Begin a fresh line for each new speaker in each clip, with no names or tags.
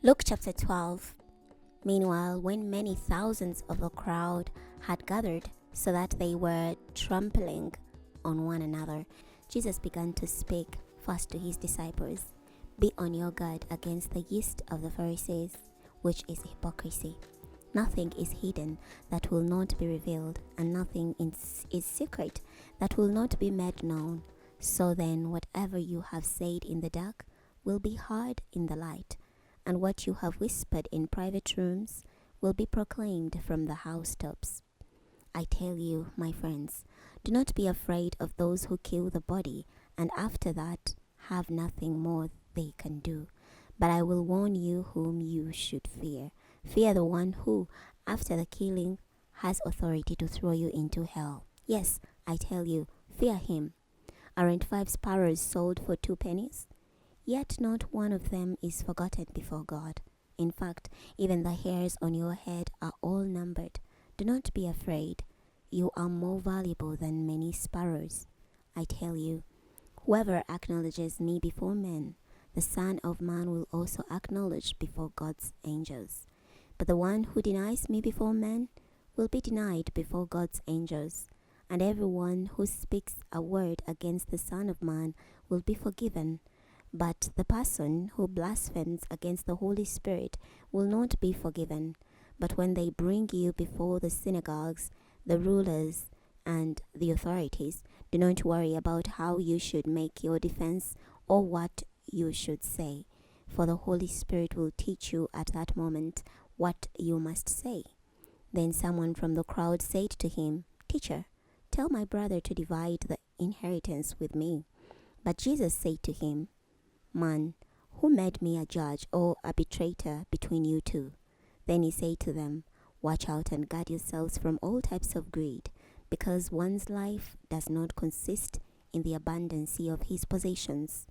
Luke chapter 12. Meanwhile, when many thousands of the crowd had gathered so that they were trampling on one another, Jesus began to speak first to his disciples. Be on your guard against the yeast of the Pharisees, which is hypocrisy. Nothing is hidden that will not be revealed, and nothing is secret that will not be made known. So then, whatever you have said in the dark will be heard in the light, and what you have whispered in private rooms will be proclaimed from the housetops. I tell you, my friends, do not be afraid of those who kill the body, and after that have nothing more they can do. But I will warn you whom you should fear. Fear the one who, after the killing, has authority to throw you into hell. Yes, I tell you, fear him. Aren't 5 sparrows sold for 2 pennies? Yet not one of them is forgotten before God. In fact, even the hairs on your head are all numbered. Do not be afraid. You are more valuable than many sparrows. I tell you, whoever acknowledges me before men, the Son of Man will also acknowledge before God's angels. But the one who denies me before men will be denied before God's angels. And everyone who speaks a word against the Son of Man will be forgiven. But the person who blasphemes against the Holy Spirit will not be forgiven. But when they bring you before the synagogues, the rulers, and the authorities, do not worry about how you should make your defense or what you should say, for the Holy Spirit will teach you at that moment what you must say. Then someone from the crowd said to him, Teacher, tell my brother to divide the inheritance with me. But Jesus said to him, Man, who made me a judge or arbitrator between you two? Then he said to them, Watch out and guard yourselves from all types of greed, because one's life does not consist in the abundance of his possessions.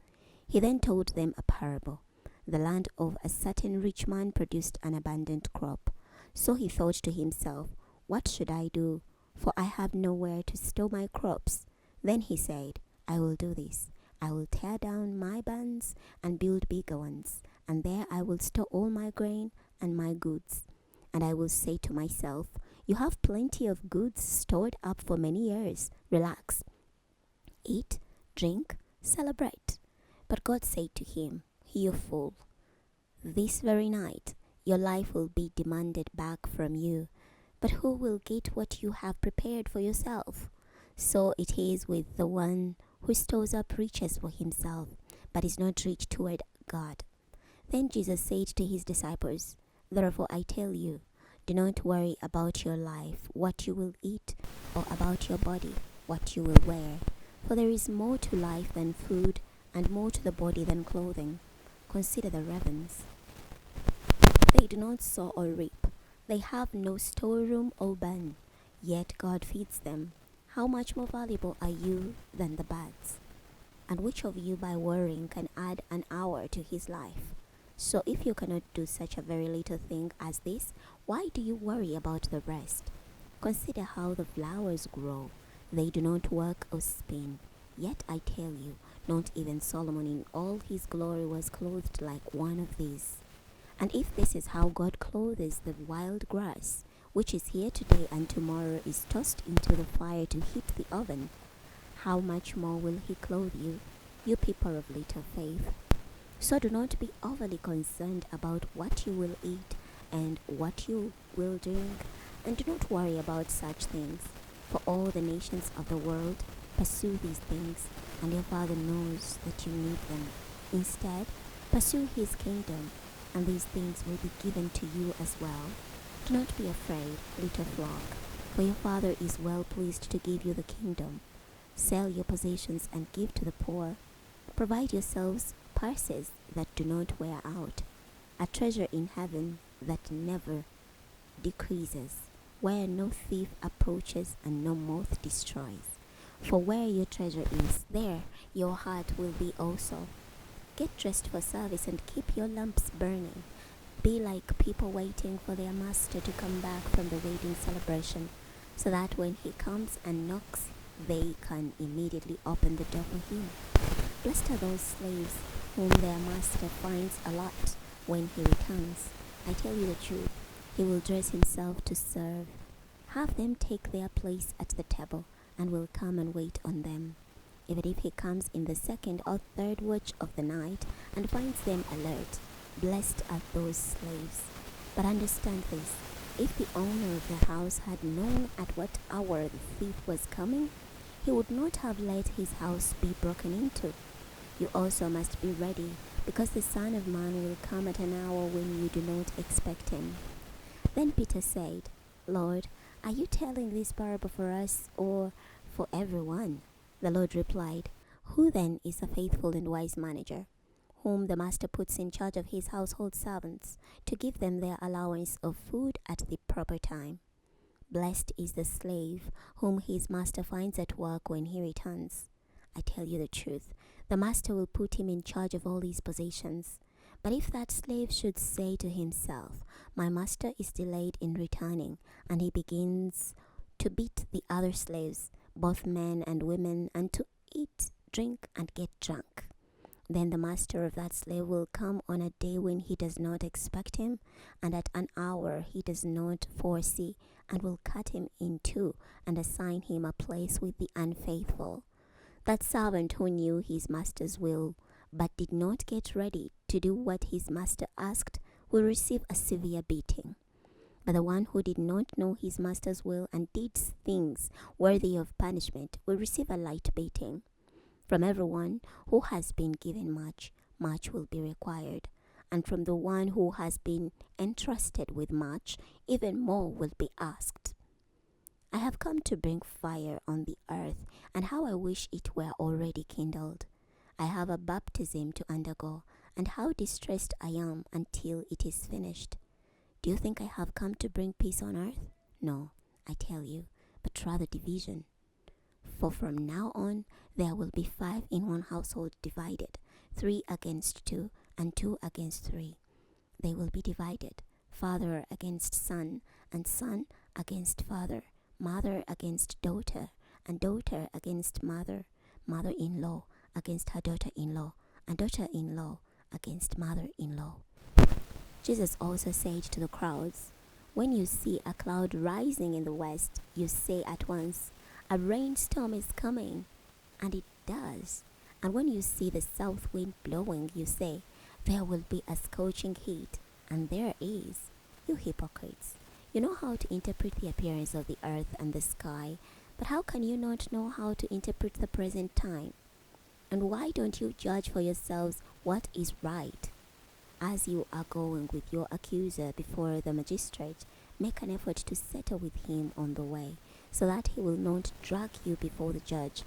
He then told them a parable. The land of a certain rich man produced an abundant crop. So he thought to himself, What should I do? For I have nowhere to store my crops. Then he said, I will do this. I will tear down my barns and build bigger ones, and there I will store all my grain and my goods. And I will say to myself, You have plenty of goods stored up for many years. Relax. Eat, drink, celebrate. But God said to him, You fool, this very night your life will be demanded back from you. But who will get what you have prepared for yourself? So it is with the one who stores up riches for himself, but is not rich toward God. Then Jesus said to his disciples, Therefore I tell you, do not worry about your life, what you will eat, or about your body, what you will wear. For there is more to life than food, and more to the body than clothing. Consider the ravens. They do not sow or reap. They have no storeroom or barn, yet God feeds them. How much more valuable are you than the birds? And which of you by worrying can add an hour to his life? So if you cannot do such a very little thing as this, why do you worry about the rest? Consider how the flowers grow. They do not work or spin. Yet I tell you, not even Solomon in all his glory was clothed like one of these. And if this is how God clothes the wild grass, which is here today and tomorrow is tossed into the fire to heat the oven, how much more will he clothe you, you people of little faith? So do not be overly concerned about what you will eat and what you will drink, and do not worry about such things, for all the nations of the world pursue these things, and your Father knows that you need them. Instead, pursue his kingdom, and these things will be given to you as well. Do not be afraid, little flock, for your Father is well pleased to give you the kingdom. Sell your possessions and give to the poor. Provide yourselves purses that do not wear out, a treasure in heaven that never decreases, where no thief approaches and no moth destroys. For where your treasure is, there your heart will be also. Get dressed for service and keep your lamps burning. Be like people waiting for their master to come back from the wedding celebration, so that when he comes and knocks, they can immediately open the door for him. Blessed are those slaves whom their master finds a lot when he returns. I tell you the truth, he will dress himself to serve. Have them take their place at the table, and will come and wait on them. Even if he comes in the second or third watch of the night and finds them alert, blessed are those slaves. But understand this, if the owner of the house had known at what hour the thief was coming, he would not have let his house be broken into. You also must be ready, because the Son of Man will come at an hour when you do not expect him. Then Peter said, Lord, are you telling this parable for us or for everyone? The Lord replied, Who then is a faithful and wise manager, whom the master puts in charge of his household servants to give them their allowance of food at the proper time? Blessed is the slave whom his master finds at work when he returns. I tell you the truth, the master will put him in charge of all his possessions. But if that slave should say to himself, My master is delayed in returning, and he begins to beat the other slaves, both men and women, and to eat, drink, and get drunk, then the master of that slave will come on a day when he does not expect him, and at an hour he does not foresee, and will cut him in two, and assign him a place with the unfaithful. That servant who knew his master's will, but did not get ready to do what his master asked, will receive a severe beating. But the one who did not know his master's will and did things worthy of punishment will receive a light beating. From everyone who has been given much, much will be required. And from the one who has been entrusted with much, even more will be asked. I have come to bring fire on the earth, and how I wish it were already kindled. I have a baptism to undergo, and how distressed I am until it is finished. Do you think I have come to bring peace on earth? No, I tell you, but rather division. For from now on there will be 5 in one household divided, 3 against 2, and 2 against 3. They will be divided, father against son, and son against father, mother against daughter, and daughter against mother, mother-in-law against her daughter-in-law, and daughter-in-law against mother-in-law. Jesus also said to the crowds, When you see a cloud rising in the west, you say at once, A rainstorm is coming, and it does. And when you see the south wind blowing, you say, There will be a scorching heat, and there is. You hypocrites, you know how to interpret the appearance of the earth and the sky, but how can you not know how to interpret the present time? And why don't you judge for yourselves what is right? As you are going with your accuser before the magistrate, make an effort to settle with him on the way, so that he will not drag you before the judge,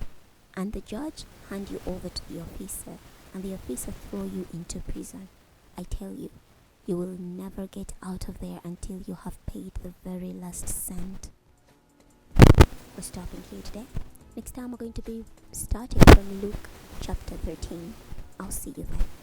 and the judge hand you over to the officer, and the officer throw you into prison. I tell you, you will never get out of there until you have paid the very last cent. We're stopping here today. Next time we're going to be starting from Luke chapter 13. I'll see you then.